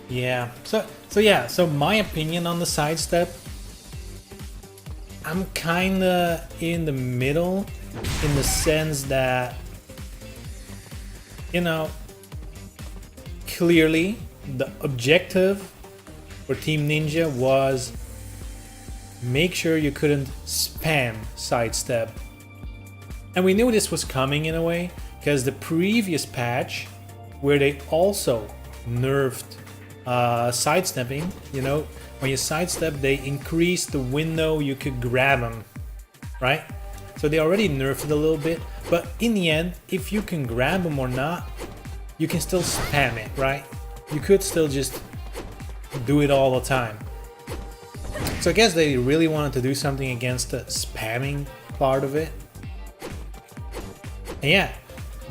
Yeah. So my opinion on the sidestep, I'm kinda in the middle, in the sense that, you know, clearly the objective for Team Ninja was make sure you couldn't spam sidestep. And we knew this was coming in a way, because the previous patch, where they also nerfed sidestepping, you know, when you sidestep, they increased the window you could grab them, right? So they already nerfed it a little bit, but in the end, if you can grab them or not, you can still spam it, right? You could still just do it all the time. So I guess they really wanted to do something against the spamming part of it. And yeah,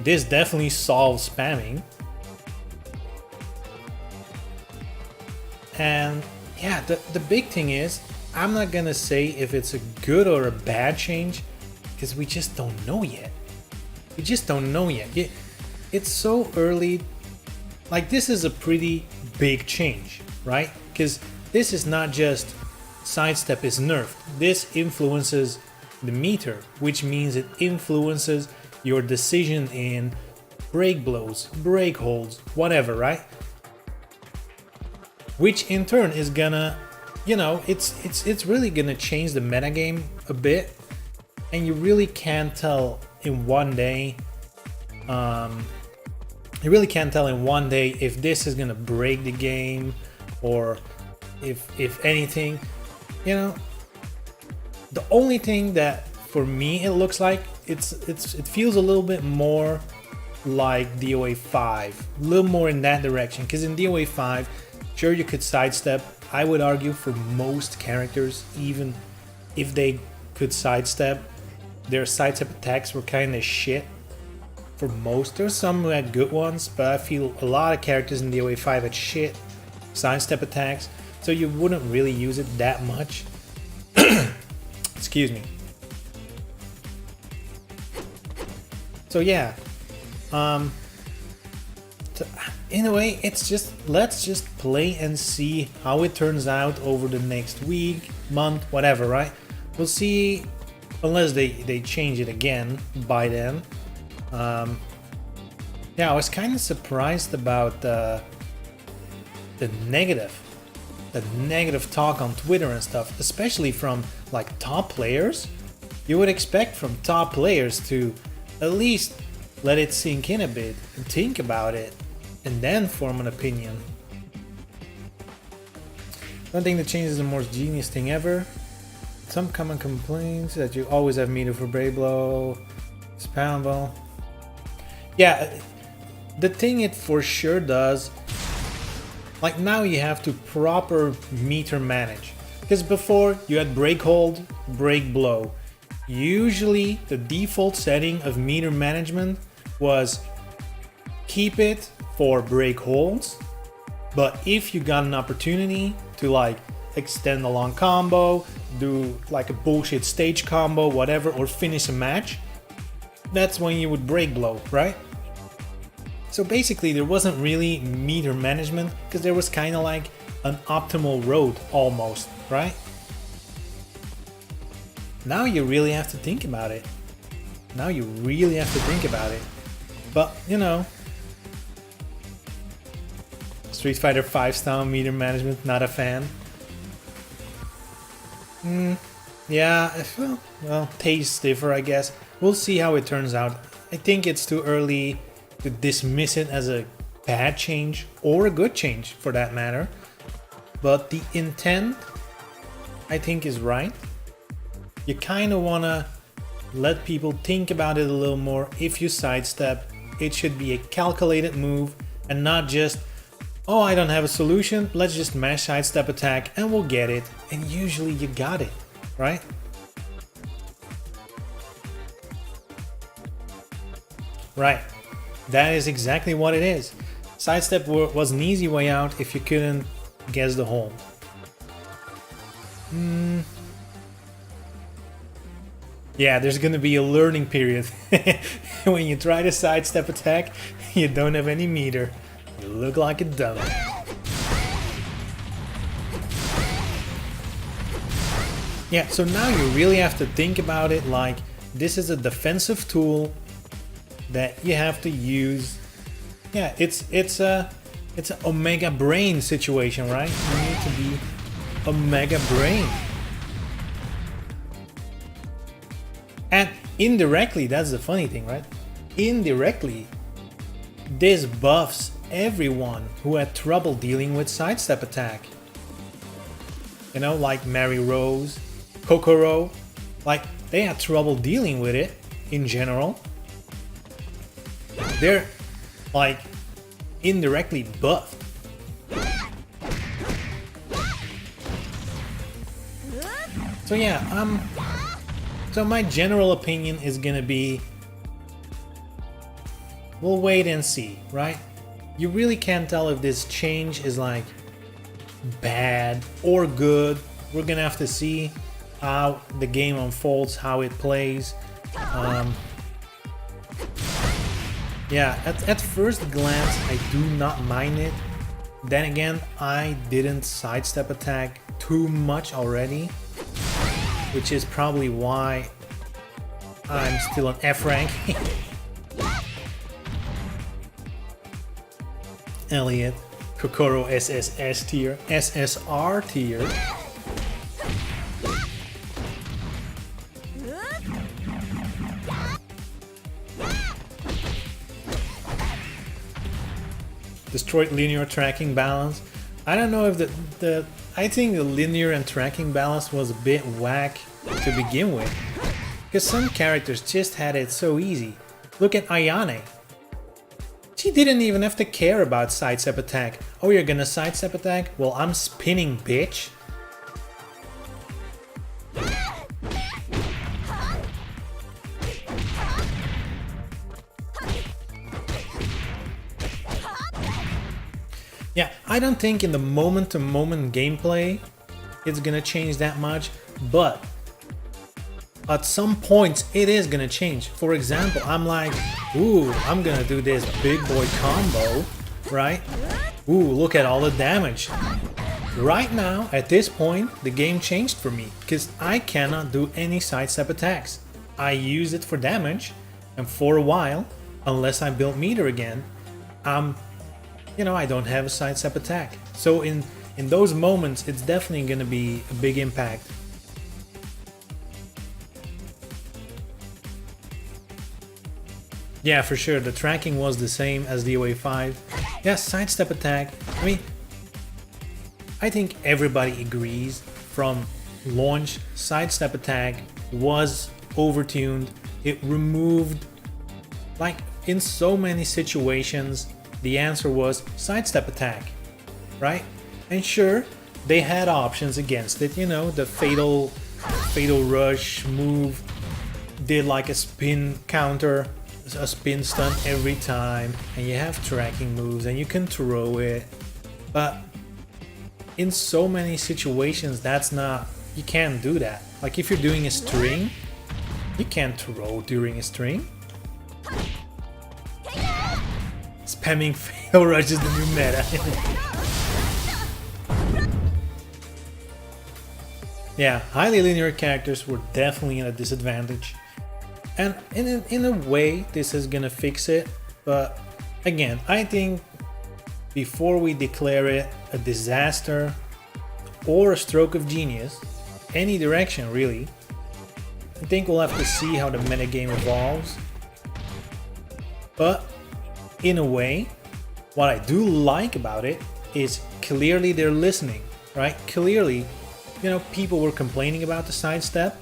this definitely solves spamming. And yeah, the big thing is, I'm not gonna say if it's a good or a bad change, because we just don't know yet. We just don't know yet. It's so early. Like, this is a pretty big change, right? Because this is not just sidestep is nerfed. This influences the meter, which means it influences your decision in break blows, break holds, whatever, right? Which in turn is gonna, you know, it's really gonna change the metagame a bit, and you really can't tell in one day. You really can't tell in one day if this is gonna break the game, or if anything, you know. The only thing that for me it looks like it feels a little bit more like DOA 5, a little more in that direction. Because in DOA 5, sure, you could sidestep. I would argue for most characters, even if they could sidestep, their sidestep attacks were kind of shit. For most, there's some who had good ones, but I feel a lot of characters in DOA 5 had shit sidestep attacks, so you wouldn't really use it that much. Excuse me. So yeah, in a way, it's just, let's just play and see how it turns out over the next week, month, whatever, right? We'll see, unless they change it again by then. Yeah, I was kind of surprised about the negative talk on Twitter and stuff, especially from like top players. You would expect from top players to at least let it sink in a bit and think about it, and then form an opinion. Don't think the change is the most genius thing ever. Some common complaints that you always have meter for Brave Blow, spammable. Yeah, the thing it for sure does, like now you have to proper meter manage. Because before you had break hold, break blow. Usually the default setting of meter management was keep it for break holds, but if you got an opportunity to like extend a long combo, do like a bullshit stage combo, whatever, or finish a match, that's when you would break blow, right? So basically there wasn't really meter management, because there was kind of like an optimal road almost, right? Now you really have to think about it. Now you really have to think about it. But, you know, Street Fighter 5 style meter management, not a fan. Yeah, well, tastes differ, I guess. We'll see how it turns out. I think it's too early to dismiss it as a bad change, or a good change for that matter. But the intent, I think, is right. You kind of want to let people think about it a little more. If you sidestep, it should be a calculated move and not just, oh, I don't have a solution, let's just mash sidestep attack and we'll get it. And usually you got it, right? Right, that is exactly what it is. Sidestep was an easy way out if you couldn't guess the hold. Yeah, there's gonna be a learning period. When you try to sidestep attack, you don't have any meter. You look like a dummy. Yeah, so now you really have to think about it like this is a defensive tool that you have to use. Yeah, it's an Omega Brain situation, right? You need to be Omega Brain. And indirectly, that's the funny thing, right? Indirectly, this buffs everyone who had trouble dealing with sidestep attack. You know, like Mary Rose, Kokoro, like they had trouble dealing with it in general. They're like indirectly buffed. So yeah, so my general opinion is gonna be, we'll wait and see, right? You really can't tell if this change is like bad or good. We're gonna have to see how the game unfolds, how it plays. Yeah, at first glance, I do not mind it. Then again, I didn't sidestep attack too much already, which is probably why I'm still on F rank. Elliot, Kokoro SSS tier, SSR tier. Destroyed linear tracking balance. I don't know if I think the linear and tracking balance was a bit whack to begin with, because some characters just had it so easy. Look at Ayane. She didn't even have to care about sidestep attack. Oh, you're gonna sidestep attack? Well, I'm spinning, bitch. Yeah, I don't think in the moment-to-moment gameplay it's gonna change that much, but at some points it is gonna change. For example, I'm like, ooh, I'm gonna do this big boy combo, right? Ooh, look at all the damage. Right now, at this point, the game changed for me, because I cannot do any sidestep attacks. I use it for damage, and for a while, unless I build meter again, you know, I don't have a sidestep attack. So in those moments, it's definitely going to be a big impact. Yeah, for sure. The tracking was the same as the OA5. Yeah, sidestep attack. I mean, I think everybody agrees from launch, sidestep attack was overtuned. It removed, like in so many situations, the answer was sidestep attack, right? And sure, they had options against it, you know, the fatal rush move did like a spin counter, a spin stun every time, and you have tracking moves and you can throw it. But in so many situations, that's not, you can't do that. Like if you're doing a string, you can't throw during a string. Spamming fatal rush is the new meta. Yeah, highly linear characters were definitely at a disadvantage. And in a way, this is gonna fix it. But again, I think before we declare it a disaster or a stroke of genius, any direction really, I think we'll have to see how the metagame evolves. But in a way, what I do like about it is clearly they're listening, right? Clearly, you know, people were complaining about the sidestep.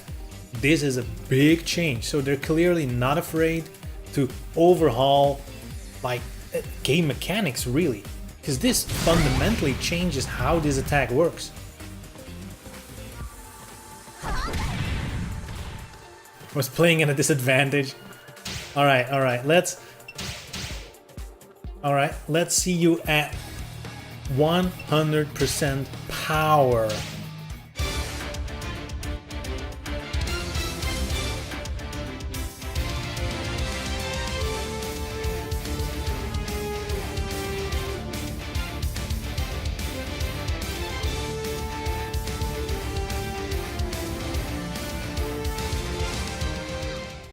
This is a big change, so they're clearly not afraid to overhaul like game mechanics really, because this fundamentally changes how this attack works. Was playing at a disadvantage. All right, let's see you at 100% power.